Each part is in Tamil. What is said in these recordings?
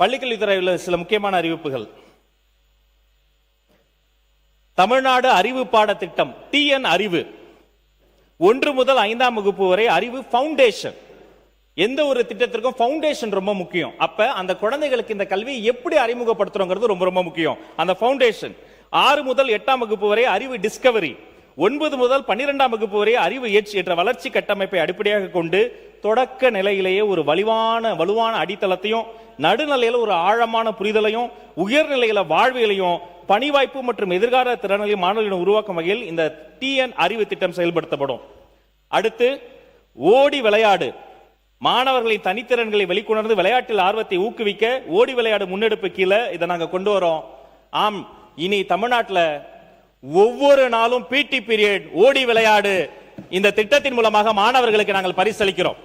பள்ளிக்கல்வித்துறையில் சில முக்கியமான அறிவிப்புகள். தமிழ்நாடு அறிவு பாடத்திட்டம் TN அறிவு 1 முதல் 5ஆம் வகுப்பு வரை அறிவு ஃபவுண்டேஷன். எந்த ஒரு திட்டத்திற்கும் ஃபவுண்டேஷன் ரொம்ப முக்கியம். அப்ப அந்த குழந்தைகளுக்கு இந்த கல்வியை எப்படி அறிமுகப்படுத்துறோங்கிறது ரொம்ப ரொம்ப முக்கியம். அந்த ஃபவுண்டேஷன் 6 முதல் 8ஆம் வகுப்பு வரை அறிவு டிஸ்கவரி, 9 முதல் 12ஆம் வகுப்பு வரை அறிவு எட்ஜ் என்ற வளர்ச்சி கட்டமைப்பை அடிப்படையாக கொண்டு தொடக்க நிலையிலேயே ஒரு வலுவான அடித்தளத்தையும், நடுநிலையில ஒரு ஆழமான புரிதலையும், உயர்நிலையில வாழ்வியலையும், பணி வாய்ப்பு மற்றும் எதிர்கால திறனையும் மாணவர்களிடம் உருவாக்கும் வகையில் இந்த TN அறிவு திட்டம் செயல்படுத்தப்படும். அடுத்து ஓடி விளையாடு, மாணவர்களின் தனித்திறன்களை வெளிக்கொணர்ந்து விளையாட்டில் ஆர்வத்தை ஊக்குவிக்க ஓடி விளையாடு முன்னெடுப்பு கீழே இதை நாங்க கொண்டு வரோம். ஆம், இனி தமிழ்நாட்டில் ஒவ்வொரு நாளும் PT பீரியட் ஓடி விளையாடு இந்த திட்டத்தின் மூலமாக மாணவர்களுக்கு நாங்கள் பரிசளிக்கிறோம்.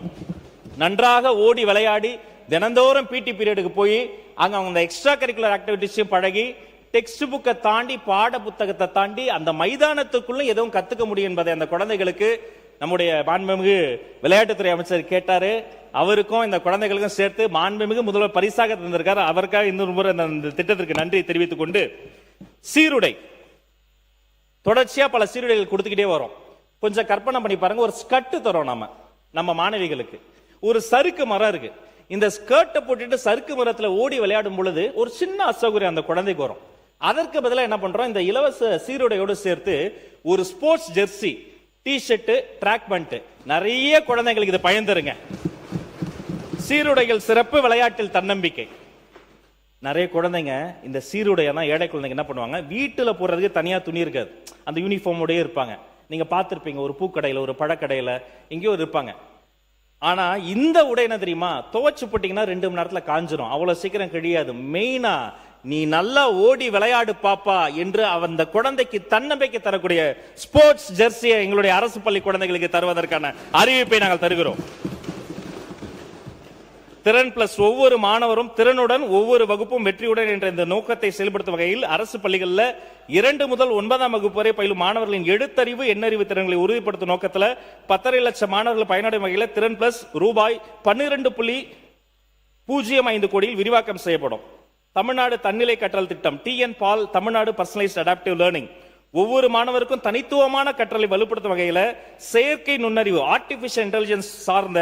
நன்றாக ஓடி விளையாடி தினந்தோறும் PT பீரியடுக்கு போய் அங்க அவங்க எக்ஸ்ட்ரா கரிக்குலர் ஆக்டிவிட்டிஸையும் பழகி டெக்ஸ்ட் புக்கை தாண்டி பாட புத்தகத்தை தாண்டி அந்த மைதானத்துக்குள்ள எதுவும் கத்துக்க முடியும் என்பதை அந்த குழந்தைகளுக்கு நம்முடைய மாண்புமிகு விளையாட்டுத்துறை அமைச்சர் கேட்டாரு. அவருக்கும் இந்த குழந்தைகளுக்கும் சேர்த்து மாண்புமிகு முதல்வர் பரிசாக தந்திருக்காரு. அவருக்காக இன்னொரு முறை இந்த திட்டத்திற்கு நன்றி தெரிவித்துக் கொண்டு, சீருடை தொடர்ச்சியா பல சீருடைகள் கொடுத்துக்கிட்டே வரும். கொஞ்சம் கற்பனை பண்ணி பாருங்க, ஒரு ஸ்கர்ட் தரோம் நம்ம மாணவிகளுக்கு. ஒரு சறுக்கு மரம் இருக்கு, இந்த ஸ்கர்ட்டை போட்டுட்டு சறுக்கு மரத்துல ஓடி விளையாடும் பொழுது ஒரு சின்ன அசௌகரியம் அந்த குழந்தைக்கு வரும். அதற்கு பதிலாக என்ன பண்றோம், இந்த இலவச சீருடையோடு சேர்த்து ஒரு sports jersey, T shirt, track pant, நிறைய குழந்தைகளுக்கு இது பயன் தருங்க. சீருடைகள் சிறப்பு, விளையாட்டில் தன்னம்பிக்கை. நிறைய குழந்தைங்க இந்த சீருடையெல்லாம் ஏழை குழந்தைங்க என்ன பண்ணுவாங்க, வீட்டுல போடுறதுக்கு தனியா துணி இருக்காது, அந்த யூனிஃபார்மோடய இருப்பாங்க. நீங்க பார்த்திருப்பீங்க, ஒரு பூக்கடையில ஒரு பழக்கடையில எங்கேயோ இருப்பாங்க. ஆனா இந்த உடை என்ன தெரியுமா, துவைச்சு போட்டீங்கன்னா 2 மணி நேரத்துல காஞ்சிரும், அவ்வளவு சீக்கிரம் கிழியாது. மெயினா நீ நல்லா ஓடி விளையாடு பாப்பா என்று அந்த குழந்தைக்கு தன்னம்பிக்கை தரக்கூடிய ஸ்போர்ட்ஸ் ஜெர்சியை எங்களுடைய அரசு பள்ளி குழந்தைகளுக்கு தருவதற்கான அறிவிப்பை நாங்கள் தருகிறோம். திறன் பிளஸ், ஒவ்வொரு மாணவரும் திறனுடன் ஒவ்வொரு வகுப்பும் வெற்றியுடன் என்ற இந்த நோக்கத்தை செயல்படுத்தும் வகையில் அரசு பள்ளிகளில் 2 முதல் 9ஆம் வகுப்பு வரை பயிலும் மாணவர்களின் எழுத்தறிவு, எண்ணறிவு திறன்களை உறுதிப்படுத்தும் நோக்கத்தில் 10.5 லட்சம் மாணவர்கள் பயனடையும் வகையில் திறன் பிளஸ் ரூபாய் 12.05 கோடியில் விரிவாக்கம் செய்யப்படும். தமிழ்நாடு தன்னிலை கற்றல் திட்டம் TN பால், தமிழ்நாடு பர்சனலைஸ்ட் அடாப்டிவ் லேர்னிங், ஒவ்வொரு மாணவருக்கும் தனித்துவமான கற்றலை வலுப்படுத்தும் வகையில் செயற்கை நுண்ணறிவு, ஆர்டிபிஷியல் இன்டெலிஜென்ஸ் சார்ந்த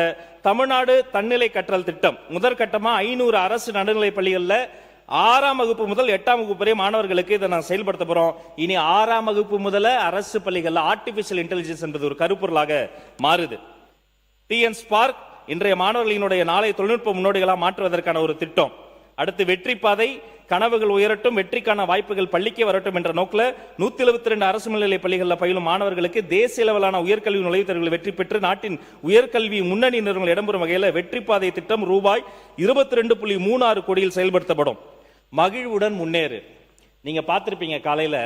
தமிழ்நாடு தன்னிலை கற்றல் திட்டம் முதற்கட்டமா 500 அரசு நடுநிலை பள்ளிகளில் 6ஆம் வகுப்பு முதல் 8ஆம் வகுப்பு வரை மாணவர்களுக்கு இதை நான் செயல்படுத்த போறோம். இனி 6ஆம் வகுப்பு முதல்ல அரசு பள்ளிகளில் ஆர்டிபிஷியல் இன்டெலிஜென்ஸ் என்பது ஒரு கருப்பொருளாக மாறுது. TN ஸ்பார்க் இன்றைய மாணவர்களினுடைய நாளை தொழில்நுட்ப முன்னோடிகளாக மாற்றுவதற்கான ஒரு திட்டம். அடுத்து வெற்றி பாதை, கனவுகள் உயரட்டும், வெற்றிக்கான வாய்ப்புகள் பள்ளிக்கே வரட்டும் என்ற நோக்கில் 172 அரசு மேல்நிலை பள்ளிகளில் பயிலும் மாணவர்களுக்கு தேசிய அளவிலான உயர்கல்வி நுழைவுத் தேர்வுகள் வெற்றி பெற்று நாட்டின் உயர்கல்வி முன்னணி நிறுவனங்கள் இடம்பெறும் வகையில் வெற்றி பாதை திட்டம் ரூபாய் 22.36 கோடியில் செயல்படுத்தப்படும். மகிழ்வுடன் முன்னேறு, நீங்க பார்த்திருப்பீங்க, காலையில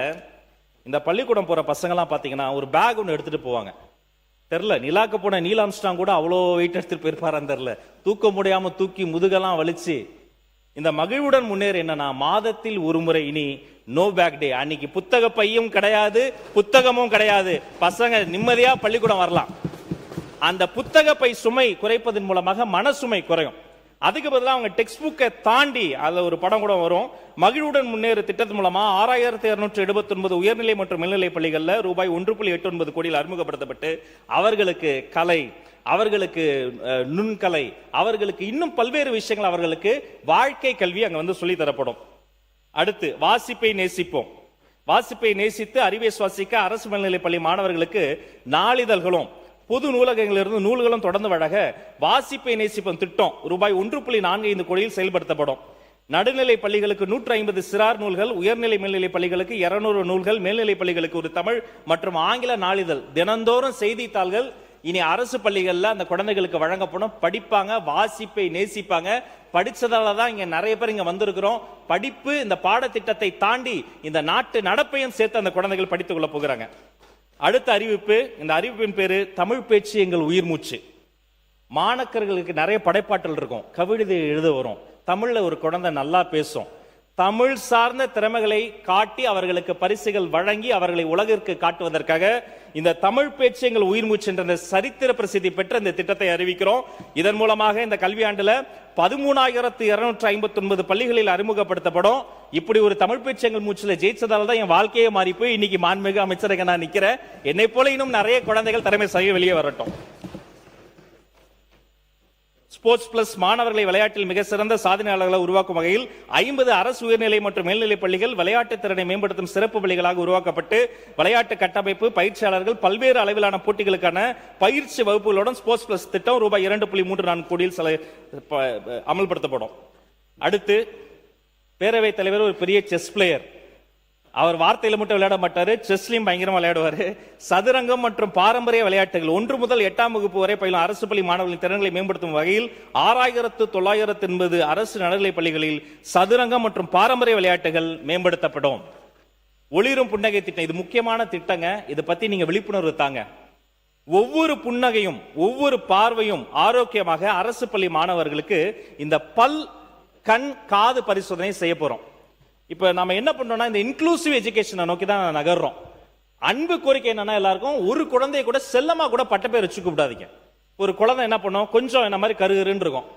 இந்த பள்ளிக்கூடம் போற பசங்கெல்லாம் பாத்தீங்கன்னா ஒரு பேக் ஒன்று எடுத்துட்டு போவாங்க. தெரியல, நிலாக்கு போன நீல் ஆம்ஸ்ட்ராங் கூட அவ்வளோ வெயிட் எடுத்துட்டு போயிருப்பாரான்னு தெரியல, தூக்க முடியாம தூக்கி முதுகெல்லாம் வலிச்சு. இந்த மகிழ்வுடன் முன்னேறு என்னன்னா, மாதத்தில் ஒரு முறை இனி நோ பேக் டே. அன்னைக்கு புத்தக பையும் கிடையாது, புத்தகமும் கிடையாது, பசங்க நிம்மதியா பள்ளிக்கூடம் வரலாம். அந்த புத்தக பை சுமை குறைப்பதன் மூலமாக மனசுமை குறையும். அதுக்கு பதிலாக அவங்க டெக்ஸ்ட் புக்கை தாண்டி அதுல ஒரு படம் கூட வரும். மகிழ்வுடன் முன்னேறு திட்டத்தின் மூலமா 6279 உயர்நிலை மற்றும் மேல்நிலை பள்ளிகளில் ரூபாய் 1.89 கோடியில் அறிமுகப்படுத்தப்பட்டு அவர்களுக்கு கலை, அவர்களுக்கு நுண்கலை, அவர்களுக்கு இன்னும் பல்வேறு விஷயங்கள், அவர்களுக்கு வாழ்க்கை கல்வி அங்க சொல்லி தரப்படும். அடுத்து வாசிப்பை நேசிப்போம். வாசிப்பை நேசித்து அறிவை சுவாசிக்க அரசு மேல்நிலை பள்ளி மாணவர்களுக்கு நாளிதழ்களும் பொது நூலகங்களிலிருந்து நூல்களும் தொடர்ந்து வழங்க வாசிப்பை நேசிப்போம் திட்டம் ரூபாய் 1.45 கோடியில் செயல்படுத்தப்படும். நடுநிலை பள்ளிகளுக்கு 150 சிறார் நூல்கள், உயர்நிலை மேல்நிலை பள்ளிகளுக்கு 200 நூல்கள், மேல்நிலை பள்ளிகளுக்கு ஒரு தமிழ் மற்றும் ஆங்கில நாளிதழ், தினந்தோறும் செய்தித்தாள்கள் இனி அரசு பள்ளிகள்ல அந்த குழந்தைகளுக்கு வழங்கப்படும். படிப்பாங்க, வாசிப்பை நேசிப்பாங்க. படிச்சதால தான் இங்க நிறைய பேர் இங்க வந்திருக்கிறோம். படிப்பு இந்த பாடத்திட்டத்தை தாண்டி இந்த நாட்டு நடப்பையும் சேர்த்து அந்த குழந்தைகள் படித்துக் கொள்ள போகிறாங்க. அடுத்த அறிவிப்பு, இந்த அறிவிப்பின் பேரு தமிழ் பேச்சு எங்கள் உயிர் மூச்சு. மாணக்கர்களுக்கு நிறைய படைப்பாற்றல் இருக்கும், கவிதை எழுத வரும், தமிழ்ல ஒரு குழந்தை நல்லா பேசும். தமிழ் சார்ந்த திறமைகளை காட்டி அவர்களுக்கு பரிசுகள் வழங்கி அவர்களை உலகிற்கு காட்டுவதற்காக இந்த தமிழ் பேச்சு எங்கள் உயிர் மூச்சு என்ற சரித்திர பிரசித்தி பெற்ற இந்த திட்டத்தை அறிவிக்கிறோம். இதன் மூலமாக இந்த கல்வியாண்டுல 13,259 பள்ளிகளில் அறிமுகப்படுத்தப்படும். இப்படி ஒரு தமிழ் பேச்சு எங்கள் மூச்சுல ஜெயிச்சதால தான் என் வாழ்க்கையே மாறி போய் இன்னைக்கு மாண்புமிகு அமைச்சருக்கு நான் நிக்கிறேன். என்னை போல இன்னும் நிறைய குழந்தைகள் திறமைசாலி வெளியே வரட்டும். ஸ்போர்ட்ஸ் பிளஸ் மாணவர்களை விளையாட்டில் மிக சிறந்த சாதனையாளர்களை உருவாக்கும் வகையில் 50 அரசு உயர்நிலை மற்றும் மேல்நிலை பள்ளிகள் விளையாட்டு திறனை மேம்படுத்தும் சிறப்பு பள்ளிகளாக உருவாக்கப்பட்டு விளையாட்டு கட்டமைப்பு பயிற்சியாளர்கள் பல்வேறு அளவிலான போட்டிகளுக்கான பயிற்சி வகுப்புகளுடன் ஸ்போர்ட்ஸ் பிளஸ் திட்டம் ரூபாய் 2.34 கோடியில் அமல்படுத்தப்படும். அடுத்து பேரவைத் தலைவர் ஒரு பெரிய செஸ் பிளேயர். அவர் வார்த்தையில மட்டும் விளையாட மாட்டாரு, செஸ்லயும் பயங்கரமா விளையாடுவாரு. சதுரங்கம் மற்றும் பாரம்பரிய விளையாட்டுகள் 1 முதல் 8ஆம் வகுப்பு வரை பயிலும் அரசு பள்ளி மாணவர்களின் திறன்களை மேம்படுத்தும் வகையில் 6,980 அரசு நடுநிலைப் பள்ளிகளில் சதுரங்கம் மற்றும் பாரம்பரிய விளையாட்டுகள் மேம்படுத்தப்படும். ஒளிரும் புன்னகை திட்டம் இது முக்கியமான திட்டங்க. இதை பத்தி நீங்க விழிப்புணர்வு தாங்க. ஒவ்வொரு புன்னகையும் ஒவ்வொரு பார்வையும் ஆரோக்கியமாக அரசு பள்ளி மாணவர்களுக்கு இந்த பல் கண் காது பரிசோதனை செய்ய போறோம். இப்ப நாம என்ன பண்றோம்னா இந்த இன்க்ளூசிவ் எஜுகேஷனை நோக்கி தான் நகர்றோம். அன்பு கோரிக்கை என்னன்னா எல்லாருக்கும் ஒரு குழந்தைய கூட செல்லமா கூட பட்ட பேர் வச்சு கூப்பிடாதீங்க. ஒரு குழந்தை என்ன பண்ணும், கொஞ்சம் என்ன மாதிரி கருகருன்னு இருக்கும்,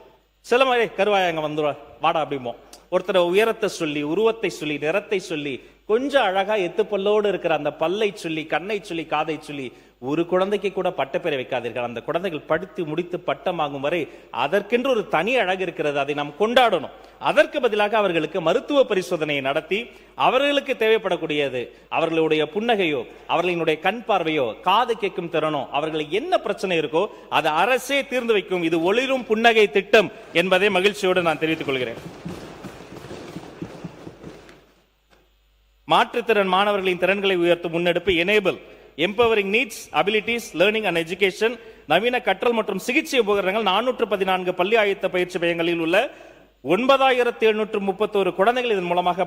செல்லமா கருவாயா அங்க வந்து வாடா அப்படிமோ. ஒருத்தர் உயரத்தை சொல்லி உருவத்தை சொல்லி நிறத்தை சொல்லி கொஞ்சம் அழகா எத்து பல்லோடு இருக்கிற அந்த பல்லை சொல்லி கண்ணை சொல்லி காதை சொல்லி ஒரு குழந்தைக்கு கூட பட்டப்பெயரை வைக்காதீர்கள். அந்த குழந்தைகள் படித்து முடித்து பட்டம் வாங்கும் வரை அதற்கென்று ஒரு தனி அழகு இருக்கிறது, அதை நாம் கொண்டாடணும். அதற்கு பதிலாக அவர்களுக்கு மருத்துவ பரிசோதனையை நடத்தி அவர்களுக்கு தேவைப்படக்கூடியது அவர்களுடைய புன்னகையோ அவர்களினுடைய கண் பார்வையோ காது கேட்கும் திறனோ அவர்களுக்கு என்ன பிரச்சனை இருக்கோ அதை அரசே தீர்ந்து வைக்கும். இது ஒளிரும் புன்னகை திட்டம் என்பதை மகிழ்ச்சியோடு நான் தெரிவித்துக் கொள்கிறேன். மாற்றுத்திறன் மாணவர்களின் திறன்களை உயர்த்தும் முன்னெடுப்பு enable empowering needs abilities learning and education நவீன கற்றல் மற்றும் சிகிச்சை உபகரணங்கள் 414 பள்ளி ஆயத்த பயிற்சி மையங்களில் உள்ள 9,731 குழந்தைகள் இதன் மூலமாக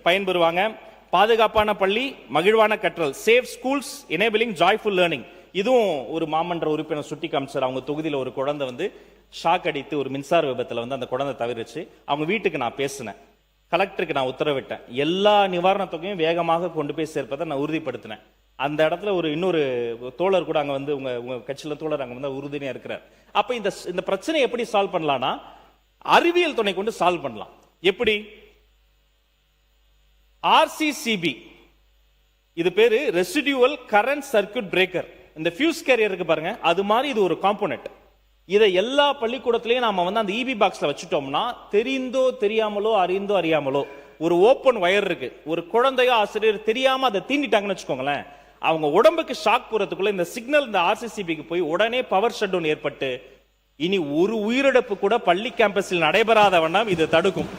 பயன்பெறுவாங்க. பாதுகாப்பான பள்ளி மகிழ்வான கற்றல் safe schools enabling joyful learning. இதுவும் ஒரு மாமன்ற உறுப்பினர் சுட்டி காமிச்சார். அவங்க தொகுதியில் ஒரு குழந்தை வந்து ஷாக் அடித்து ஒரு மின்சார விபத்துல வந்து அந்த குழந்தை தவிர்த்து அவங்க வீட்டுக்கு நான் பேசினேன். கலெக்டருக்கு நான் உத்தரவிட்டேன். எல்லா நிவாரண தொகையும் வேகமாக கொண்டு போய் சேர்ப்பதை நான் உறுதிப்படுத்தினேன். அந்த இடத்துல இன்னொரு தோழர் கூட அங்க வந்து உங்க கட்சியில தோழர் அங்க வந்து உறுதுணையா இருக்கிறார். அப்ப இந்த பிரச்சனை எப்படி சால்வ் பண்ணலாம்னா அறிவியல் துணை கொண்டு சால்வ் பண்ணலாம். எப்படி? RCCB இது பேரு ரெசிடியூவல் கரண்ட் சர்க்யூட் பிரேக்கர். இந்த ஃபியூஸ் கேரியர் இருக்கு பாருங்க, அது மாதிரி இது ஒரு காம்போனன்ட். இதை எல்லா பள்ளிக்கூடத்திலையும் நாம வந்து அந்த EB பாக்ஸ்ல வச்சுட்டோம்னா தெரிந்தோ தெரியாமலோ அறிந்தோ அறியாமலோ ஒரு ஓப்பன் வயர் இருக்கு, ஒரு குழந்தையோ ஆசிரியர் தெரியாம அதை தீண்டிட்டாங்கன்னு வச்சுக்கோங்களேன், அவங்க உடம்புக்கு ஷாக் போறதுக்குள்ள இந்த சிக்னல் இந்த RCCBக்கு போய் உடனே பவர் ஷட் டவுன் ஏற்பட்டு இனி ஒரு உயிரிழப்பு கூட பள்ளி கேம்பஸில் நடைபெறாத வண்ணம் இது தடுக்கும்.